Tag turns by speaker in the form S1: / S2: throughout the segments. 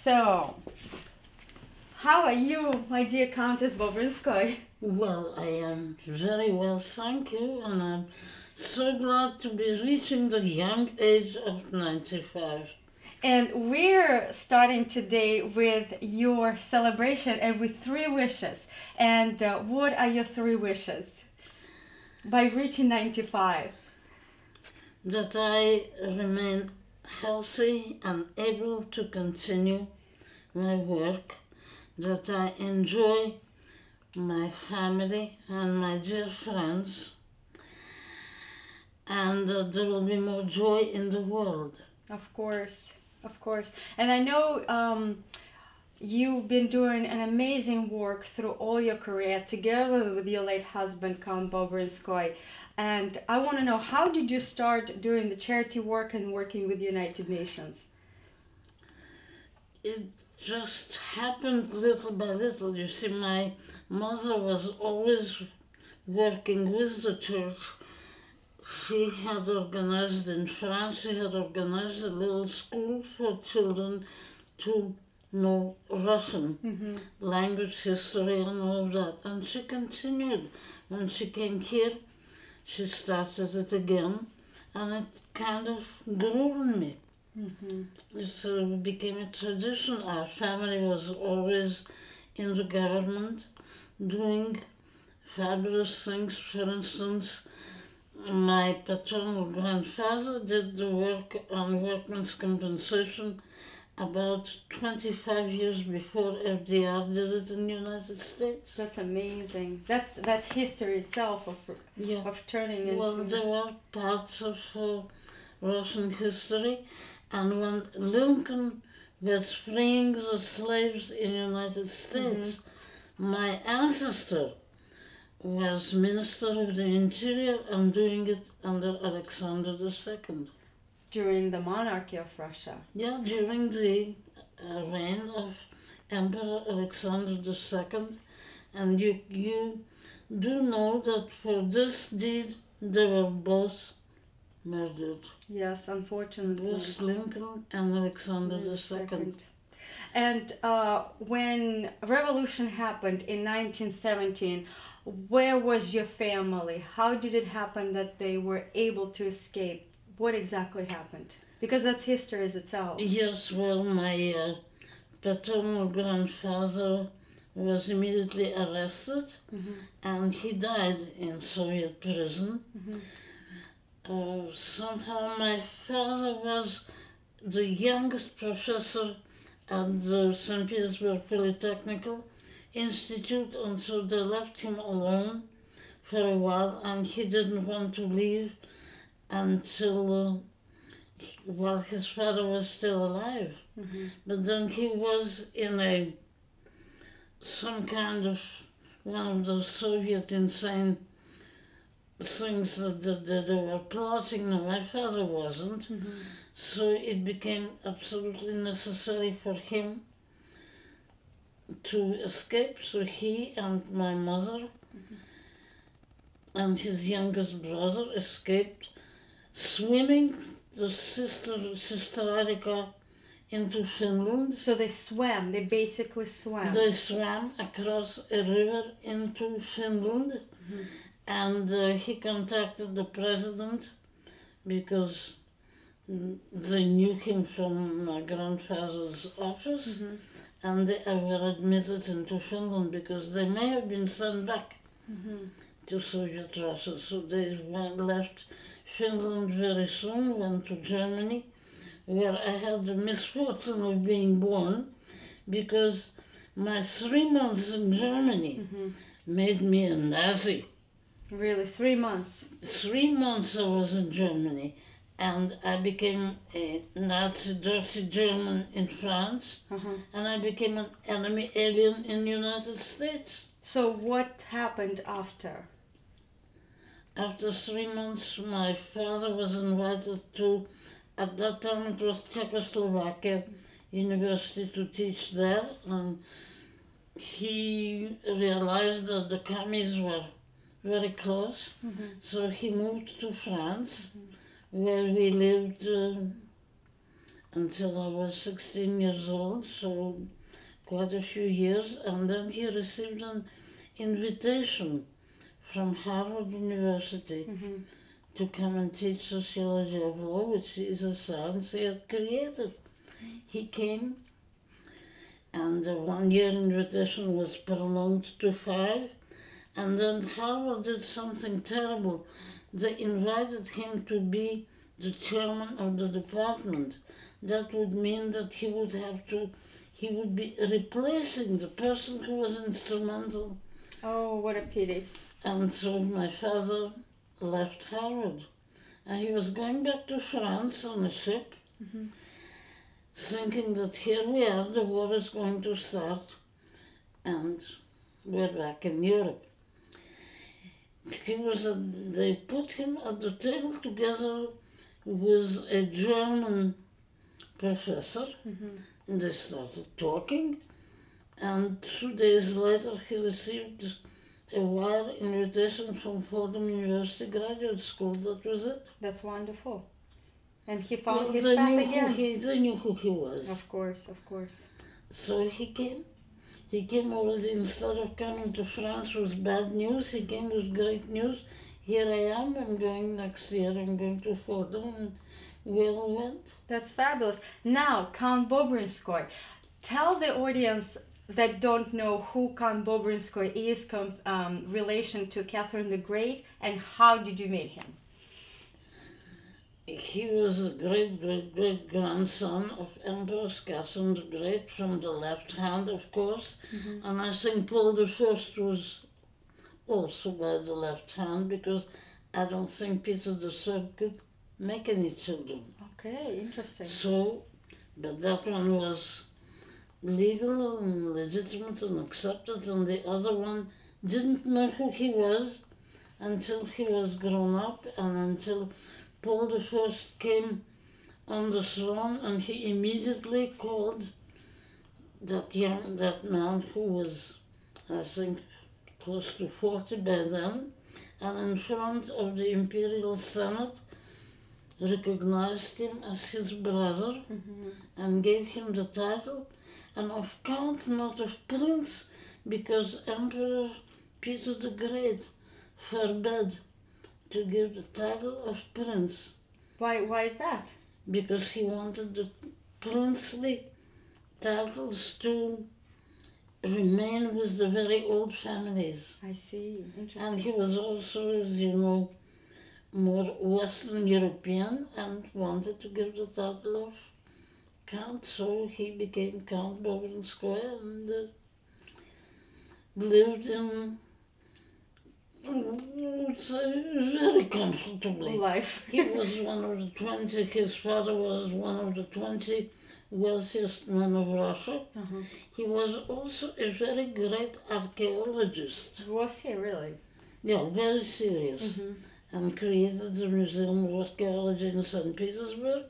S1: So, how are you, my dear Countess Bobrinskoy?
S2: Well, I am very well, thank you, and I'm so glad to be reaching the young age of 95.
S1: And we're starting today with your celebration and with three wishes. And what are your three wishes by reaching 95?
S2: That I remain healthy and able to continue my work, that I enjoy my family and my dear friends, and that there will be more joy in the world.
S1: Of course, of course. And I know you've been doing an amazing work through all your career together with your late husband, Count Bobrinskoy. And I want to know, how did you start doing the charity work and working with the United Nations?
S2: It just happened little by little. You see, my mother was always working with the church. She had organized in France, she had organized a little school for children to know Russian language, history, and all of that. And she continued. When she came here, she started it again, and it kind of grew on me. It became a tradition. Our family was always in the government doing fabulous things. For instance, my paternal grandfather did the work on workmen's compensation about 25 years before FDR did it in the United States.
S1: That's amazing. That's history itself of turning into.
S2: Well, there were parts of Russian history, and when Lincoln was freeing the slaves in the United States, my ancestor was Minister of the Interior and doing it under Alexander II.
S1: During the monarchy of Russia.
S2: Yeah, during the reign of Emperor Alexander II. And you do know that for this deed they were both murdered.
S1: Yes, unfortunately.
S2: Both Lincoln and Alexander II.
S1: And when revolution happened in 1917, where was your family? How did it happen that they were able to escape? What exactly happened? Because that's history as itself.
S2: Yes, well, my paternal grandfather was immediately arrested and he died in Soviet prison. Somehow my father was the youngest professor at the St. Petersburg Polytechnical Institute, and so they left him alone for a while, and he didn't want to leave until while his father was still alive. But then he was in some kind of one of those Soviet insane things that they were plotting. No, my father wasn't. So it became absolutely necessary for him to escape. So he and my mother and his youngest brother escaped, swimming the sister Erika into Finland.
S1: So they swam, they basically swam.
S2: They swam across a river into Finland, and he contacted the president because they knew him from my grandfather's office, and they were admitted into Finland because they may have been sent back to Soviet Russia. So they left Finland very soon, went to Germany, where I had the misfortune of being born, because my 3 months in Germany made me a Nazi.
S1: Really, 3 months?
S2: 3 months I was in Germany, and I became a Nazi, dirty German in France, and I became an enemy alien in the United States.
S1: So what happened after?
S2: After 3 months, my father was invited to, at that time it was Czechoslovakia University, to teach there, and he realized that the commies were very close, so he moved to France, where we lived until I was 16 years old, so quite a few years, and then he received an invitation from Harvard University
S1: Mm-hmm.
S2: to come and teach sociology of law, which is a science he had created. He came, and the 1 year invitation was prolonged to 5, and then Harvard did something terrible. They invited him to be the chairman of the department. That would mean that he would be replacing the person who was instrumental.
S1: Oh, what a pity.
S2: And so my father left Harvard. And he was going back to France on a ship,
S1: Mm-hmm.
S2: thinking that here we are, the war is going to start, and we're back in Europe. They put him at the table together with a German professor,
S1: Mm-hmm.
S2: and they started talking, and 2 days later he received a wire invitation from Fordham University Graduate School. That was it.
S1: That's wonderful. And he found
S2: Well,
S1: his
S2: they
S1: path
S2: knew
S1: again.
S2: they knew who he was.
S1: Of course, of course.
S2: So he came. He came already, instead of coming to France with bad news, he came with great news. Here I am, I'm going next year, I'm going to Fordham, and we all went.
S1: That's fabulous. Now, Count Bobrinskoy. Tell the audience that don't know who Count Bobrinskoy is, relation to Catherine the Great, and how did you meet him?
S2: He was a great grandson of Empress Catherine the Great, from the left hand, of course.
S1: Mm-hmm.
S2: And I think Paul I was also by the left hand, because I don't think Peter III could make any children.
S1: Okay, interesting.
S2: So, but that one was legal and legitimate and accepted, and the other one didn't know who he was until he was grown up, and until Paul I came on the throne, and he immediately called that man who was, I think, close to 40 by then, and in front of the Imperial Senate recognized him as his brother
S1: Mm-hmm.
S2: and gave him the title, and of Count, not of Prince, because Emperor Peter the Great forbade to give the title of Prince,
S1: Why is that?
S2: because he wanted the princely titles to remain with the very old families.
S1: I see. Interesting.
S2: And he was also, as you know, more Western European and wanted to give the title of Count, so he became Count Bobrinskoy and lived in, I would say, very comfortably.
S1: Life.
S2: He was one of the 20, his father was one of the 20 wealthiest men of Russia.
S1: Uh-huh.
S2: He was also a very great archaeologist.
S1: Was he really?
S2: Yeah, very serious.
S1: Mm-hmm.
S2: And created the Museum of Archaeology in St. Petersburg.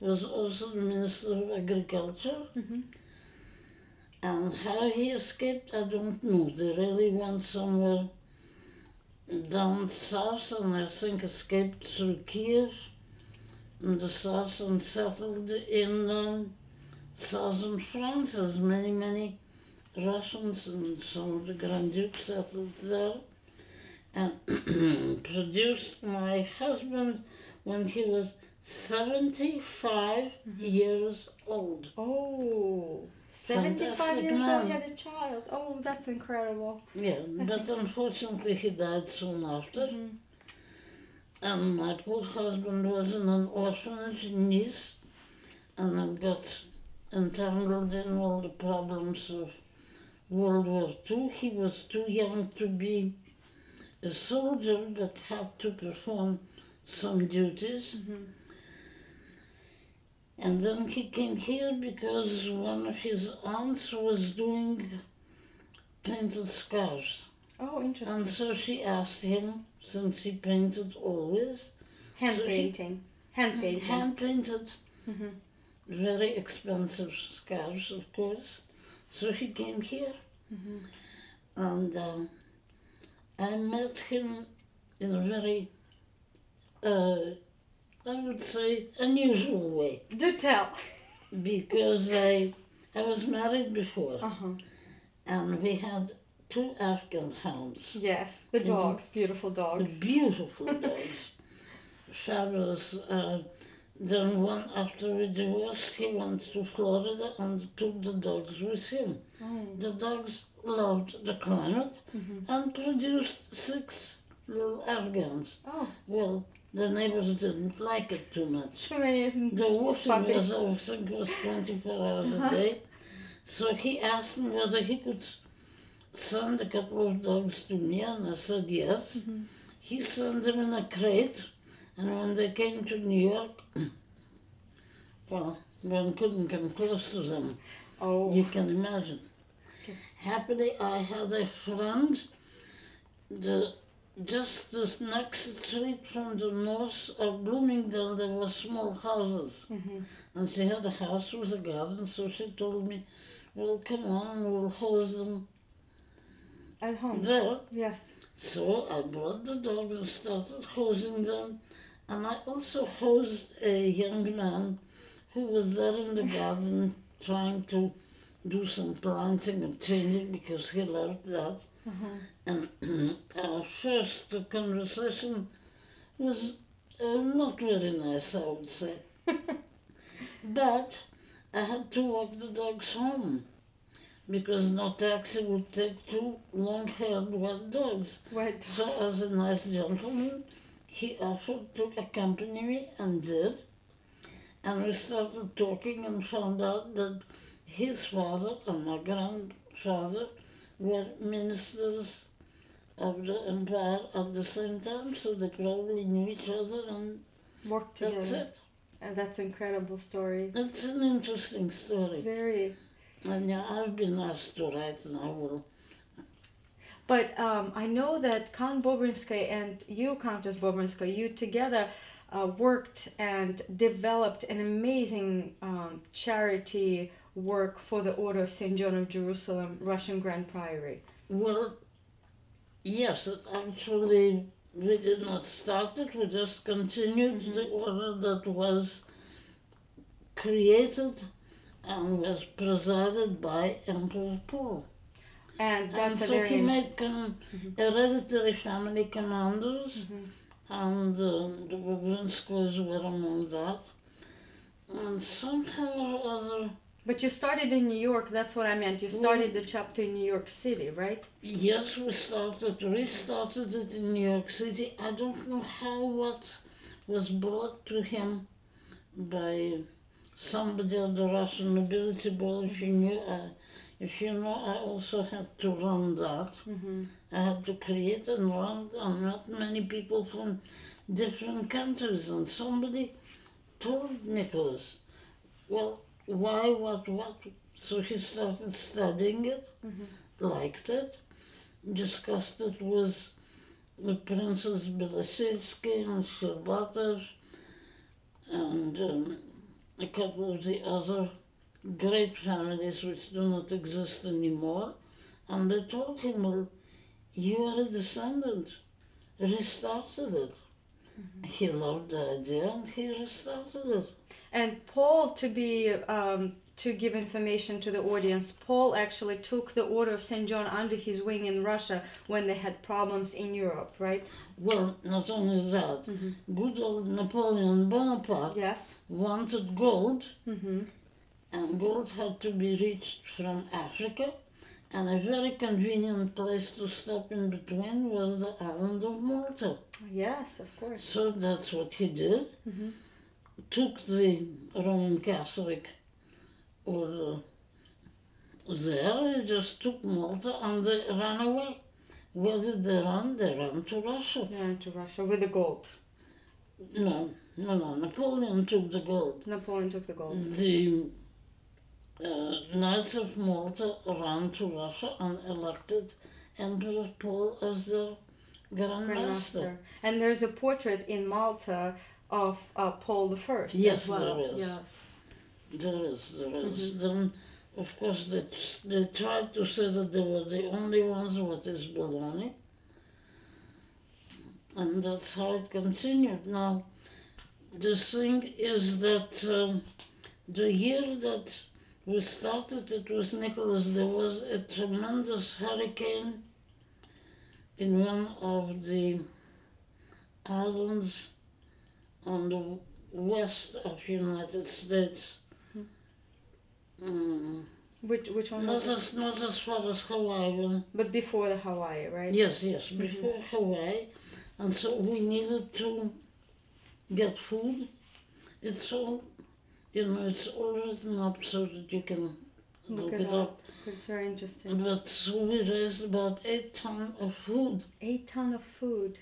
S2: Was also the Minister of Agriculture.
S1: Mm-hmm.
S2: And how he escaped, I don't know. They really went somewhere down south, and I think escaped through Kiev in the south and settled in southern France, as many Russians and some of the Grand Dukes settled there, and produced my husband when he was 75 years old.
S1: Oh, 75
S2: Fantastic
S1: years old,
S2: man.
S1: he had a child. Oh, that's incredible.
S2: Yeah, but unfortunately he died soon after.
S1: Mm-hmm.
S2: And my poor husband was in an orphanage in Nice, and I got entangled in all the problems of World War II. He was too young to be a soldier, but had to perform some duties.
S1: Mm-hmm.
S2: And then he came here because one of his aunts was doing painted scarves.
S1: Oh, interesting.
S2: And so she asked him, since he painted always,
S1: Hand
S2: so he-
S1: painting. Hand painting.
S2: hand painted,
S1: Mm-hmm.
S2: very expensive scarves, of course. So he came here,
S1: Mm-hmm.
S2: and I met him in a very, I would say, unusual way.
S1: Do tell.
S2: because I was married before,
S1: Uh-huh.
S2: and we had two Afghan hounds,
S1: Yes, the dogs, beautiful
S2: the
S1: dogs.
S2: beautiful dogs, fabulous. Then one after we divorced, he went to Florida and took the dogs with him.
S1: Oh.
S2: The dogs loved the climate
S1: Mhm.
S2: and produced 6 little Afghans.
S1: Oh,
S2: Well, the neighbors didn't like it too much.
S1: too many
S2: The woofing
S1: puppies.
S2: was, I think, was 24 hours a day. So he asked me whether he could send a couple of dogs to me, and I said yes.
S1: Mhm.
S2: He sent them in a crate, and when they came to New York, well, one couldn't come close to them.
S1: Oh.
S2: You can imagine.
S1: Okay.
S2: Happily, I had a friend, just the next street from the north of Bloomingdale, there were small houses.
S1: Mhm.
S2: And she had a house with a garden, so she told me, well, come on, we'll house them
S1: At home.
S2: there.
S1: Yes.
S2: So I brought the dogs and started housing them. And I also housed a young man who was there in the garden trying to do some planting and changing because he loved that.
S1: Uh-huh.
S2: And first the conversation was not very nice, I would say. But I had to walk the dogs home because no taxi would take two long-haired wet dogs.
S1: What?
S2: So as a nice gentleman, he offered to accompany me and did. And we started talking and found out that his father and my grandfather were ministers of the empire at the same time, so they probably knew each other, and
S1: Work
S2: that's
S1: together.
S2: it.
S1: And that's an incredible story.
S2: It's an interesting story.
S1: Very.
S2: And yeah, I've been asked to write a novel.
S1: But I know that Count Bobrinsky and you, Countess Bobrinsky, you together worked and developed an amazing charity work for the Order of St. John of Jerusalem, Russian Grand Priory.
S2: Well, yes, it actually, we did not start it, we just continued the order that was created and was presided by Emperor Paul.
S1: And that's
S2: And
S1: a
S2: so
S1: very
S2: he
S1: interesting.
S2: made hereditary family commanders,
S1: Mhm.
S2: and the Bobrinskys were among that. And somehow or other,
S1: But you started in New York, that's what I meant. You started the chapter in New York City, right?
S2: yes, we restarted it in New York City. I don't know how what was brought to him by somebody of the Russian nobility board. If you know, I also had to run that.
S1: Mm-hmm.
S2: I had to create and run, and not many people from different countries. And somebody told Nicholas, well, why, what? So he started studying it, liked it, discussed it with the Princess Belisitsky and Sherbatov and a couple of the other great families which do not exist anymore. And they told him, well, you are a descendant. Restarted it. He loved the idea and he restarted it.
S1: And Paul, to give information to the audience, Paul actually took the Order of St. John under his wing in Russia when they had problems in Europe, right?
S2: Well, not only that, good old Napoleon Bonaparte
S1: Yes.
S2: wanted gold,
S1: Mm-hmm.
S2: and gold had to be reached from Africa, and a very convenient place to stop in between was the island of Malta.
S1: Yes, of course.
S2: So that's what he did.
S1: Mhm.
S2: Took the Roman Catholic order there, he just took Malta and they ran away. Where did they run? They ran to Russia.
S1: They went to Russia with the gold.
S2: No, Napoleon took the gold.
S1: Napoleon took the gold.
S2: The Knights of Malta ran to Russia and elected Emperor Paul as their Grand Master.
S1: Grandmaster. And there's a portrait in Malta of Paul the First
S2: Yes,
S1: as well.
S2: there is.
S1: Yes.
S2: There is. Then, of course, they tried to say that they were the only ones, what is baloney. And that's how it continued. Now, the thing is that The year that we started, it was Nicholas. There was a tremendous hurricane in one of the islands on the west of United States.
S1: Which one was it?
S2: Not as far as Hawaii.
S1: But before the Hawaii, right?
S2: Yes, before Hawaii. And so we needed to get food. It's all, it's all written up so that you can look it up.
S1: It's very interesting.
S2: But so we raised about 8 tons of food.
S1: 8 tons of food.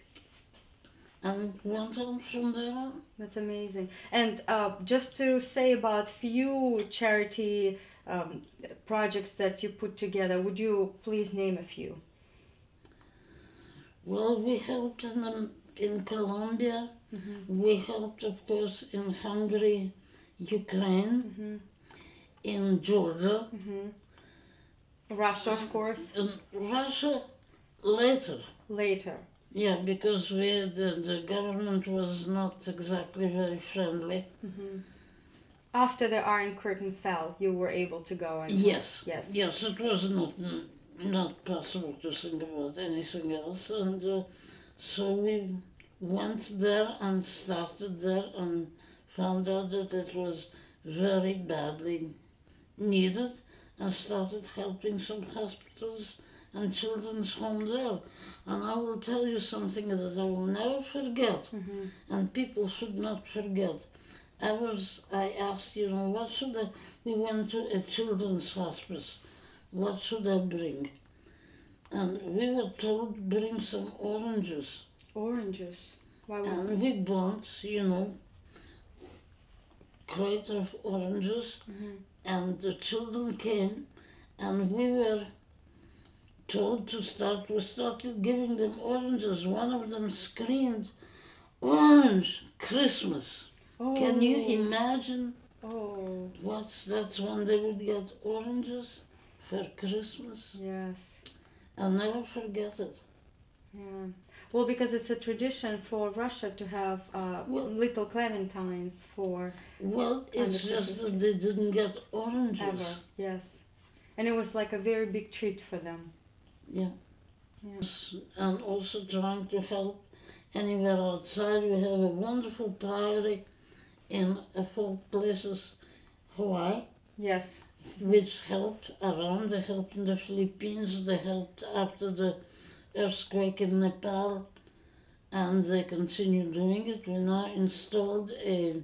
S2: And went on from there.
S1: That's amazing. And just to say about few charity projects that you put together, would you please name a few?
S2: Well, we helped in Colombia. We helped, of course, in Hungary, Ukraine, in Georgia.
S1: Russia, of course.
S2: In Russia, later.
S1: Later.
S2: Yeah, because the government was not exactly very friendly.
S1: After the Iron Curtain fell, you were able to go and...
S2: Yes.
S1: Yes.
S2: Yes, it was not possible to think about anything else. And so we went there and started there and found out that it was very badly needed and started helping some hospitals and children's home there. And I will tell you something that I will never forget, and people should not forget. I asked, what should I, we went to a children's hospice, what should I bring? And we were told, bring some oranges.
S1: Oranges? Why was
S2: and we bought, crate of oranges, and the children came, and we were told to start. We started giving them oranges. One of them screamed, "Orange Christmas!"
S1: Oh.
S2: Can you imagine?
S1: Oh.
S2: That's when they would get oranges for Christmas.
S1: Yes.
S2: I'll never forget it.
S1: Yeah. Well, because it's a tradition for Russia to have little clementines for...
S2: Well, it's just that they didn't get oranges.
S1: Ever, yes. And it was like a very big treat for them.
S2: Yeah.
S1: Yeah.
S2: And also trying to help anywhere outside. We have a wonderful priory in, of all places, Hawaii.
S1: Yes.
S2: Which helped around. They helped in the Philippines. They helped after the earthquake in Nepal. And they continue doing it. We now installed a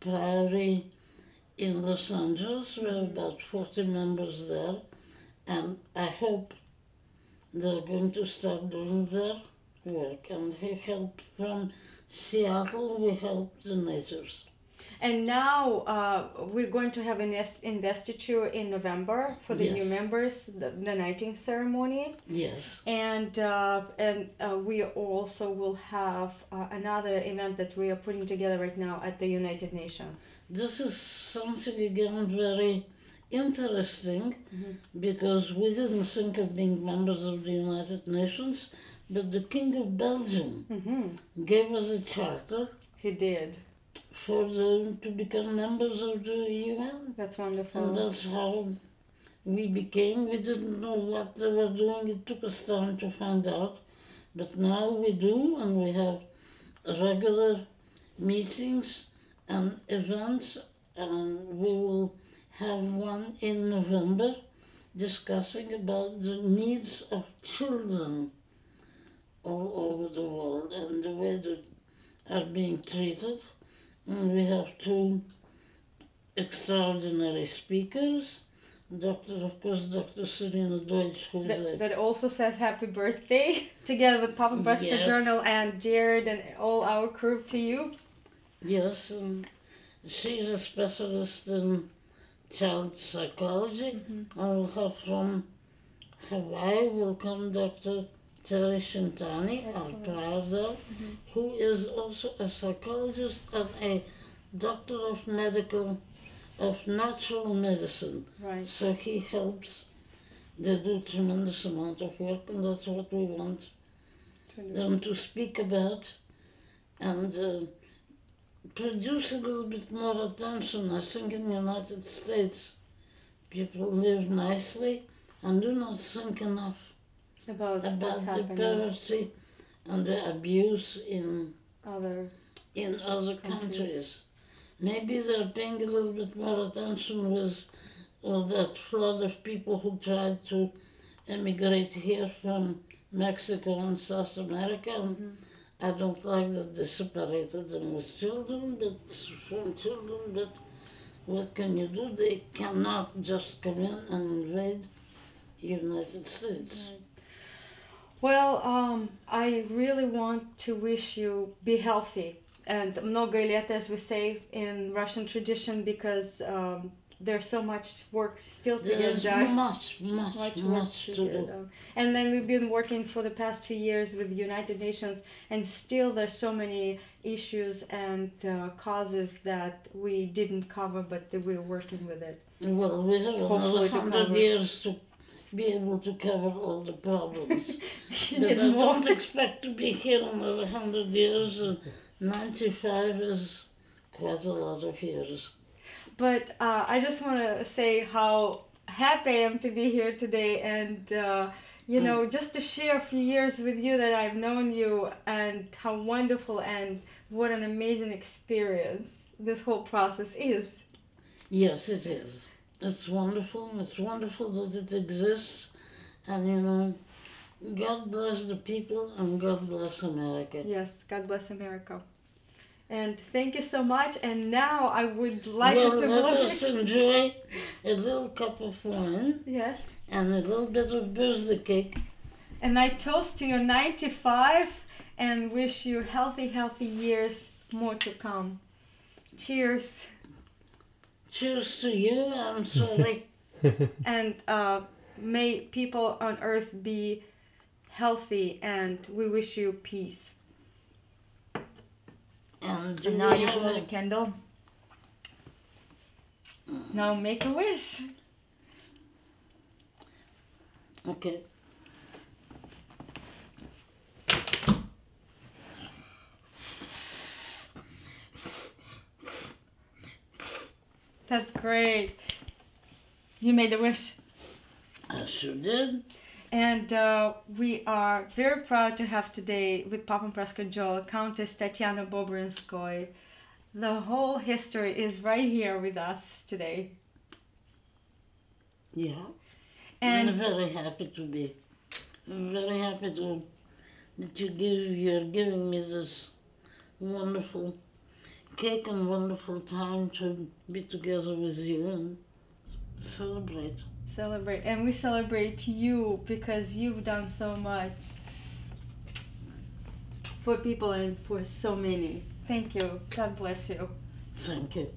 S2: priory in Los Angeles. We have about 40 members there. And I hope they're going to start doing their work. And we help from Seattle, we help the natives.
S1: And now we're going to have an investiture in November for the new members, the knighting ceremony.
S2: Yes.
S1: And we also will have another event that we are putting together right now at the United Nations.
S2: This is something again very interesting because we didn't think of being members of the United Nations, but the King of Belgium gave us a charter.
S1: He did.
S2: For them to become members of the UN.
S1: That's wonderful.
S2: And that's how we became. We didn't know what they were doing. It took us time to find out. But now we do, and we have regular meetings and events, and we will have one in November discussing about the needs of children all over the world and the way they are being treated. And we have 2 extraordinary speakers. Of course, Dr. Serena Deutsch, who
S1: that also says happy birthday, together with Papa Breastfeed Journal and Jared and all our crew to you.
S2: Yes, and she's a specialist in child psychology. And we'll have from Hawaii will come Dr. Terry Shintani, our prior there, who is also a psychologist and a doctor of natural medicine.
S1: Right.
S2: So he helps. They do tremendous amount of work, and that's what we want them to speak about. And produce a little bit more attention. I think in the United States people live nicely and do not think enough
S1: About what's
S2: about the
S1: happening
S2: poverty and the abuse in
S1: other
S2: other
S1: countries.
S2: countries. Maybe they're paying a little bit more attention with all that flood of people who tried to emigrate here from Mexico and South America. And I don't like that they separated them with children, but from children, but what can you do? They cannot just come in and invade the United States.
S1: Right. Well, I really want to wish you be healthy and много лет, as we say in Russian tradition, because there's so much work still to get
S2: There's
S1: done.
S2: much
S1: Work
S2: to
S1: get
S2: do.
S1: done. And then we've been working for the past few years with the United Nations, and still there's so many issues and causes that we didn't cover, but that we're working with it.
S2: Well, we have
S1: Hopefully
S2: another
S1: to
S2: 100
S1: cover.
S2: years to be able to cover all the problems.
S1: You
S2: But
S1: need
S2: I
S1: more.
S2: don't expect to be here another 100 years. 95 is quite a lot of years.
S1: But I just want to say how happy I am to be here today, and you know, just to share a few years with you that I've known you, and how wonderful and what an amazing experience this whole process is.
S2: Yes, it is. It's wonderful. It's wonderful that it exists. And you know, God bless the people and God bless America.
S1: Yes, God bless America. And thank you so much. And now I would like
S2: Well,
S1: you to
S2: let
S1: go.
S2: us enjoy a little cup of wine
S1: Yes.
S2: and a little bit of birthday cake.
S1: And I toast to your 95 and wish you healthy, healthy years more to come. Cheers.
S2: Cheers to you. I'm sorry.
S1: And may people on earth be healthy, and we wish you peace.
S2: And
S1: And now you blow the candle. Now make a wish.
S2: Okay.
S1: That's great. You made a wish.
S2: I sure did.
S1: And we are very proud to have today with Papa Prescott Joel Countess Tatiana Bobrinskoy. The whole history is right here with us today.
S2: Yeah.
S1: And
S2: I'm very happy to be. I'm very happy that you're giving me this wonderful cake and wonderful time to be together with you and celebrate.
S1: celebrate. And we celebrate you because you've done so much for people and for so many. Thank you. God bless you.
S2: Thank you.